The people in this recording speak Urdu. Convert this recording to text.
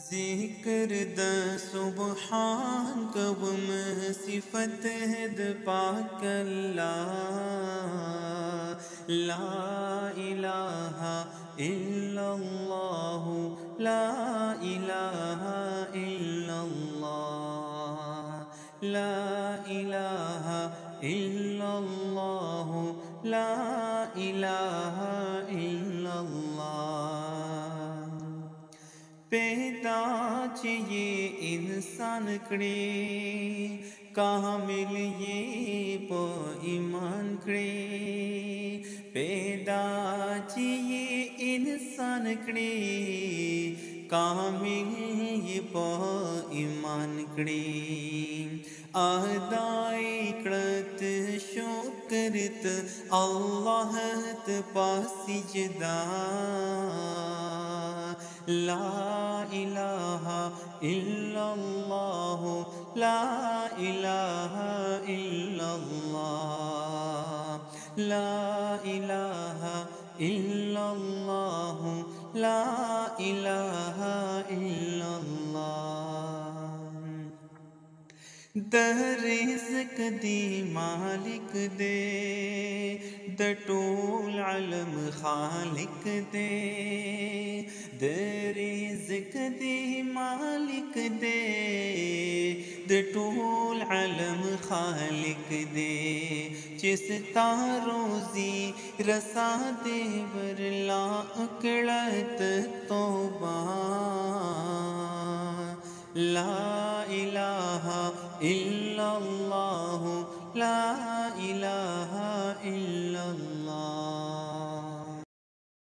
ذکر د سبحان قوم صفت د پاک اللہ لا الہ الا اللہ لا الہ الا اللہ لا الہ الا اللہ لا الہ الا اللہ پیدا چیئے انسان کڑے کامل یہ پا ایمان کڑے پیدا چیئے انسان کڑے کامل یہ پا ایمان کڑے آدائی کرت شکرت اللہ پاسی جدا لا الہ الا اللہ لا الہ الا اللہ لا الہ الا اللہ لا الہ الا اللہ در رزق دی مالک دے در طول علم خالق دے در رزق دی مالک دے در طول علم خالق دے جس تا روزی رسا دے ورلا اکڑت توبہ لا الہ الا اللہ لا الہ الا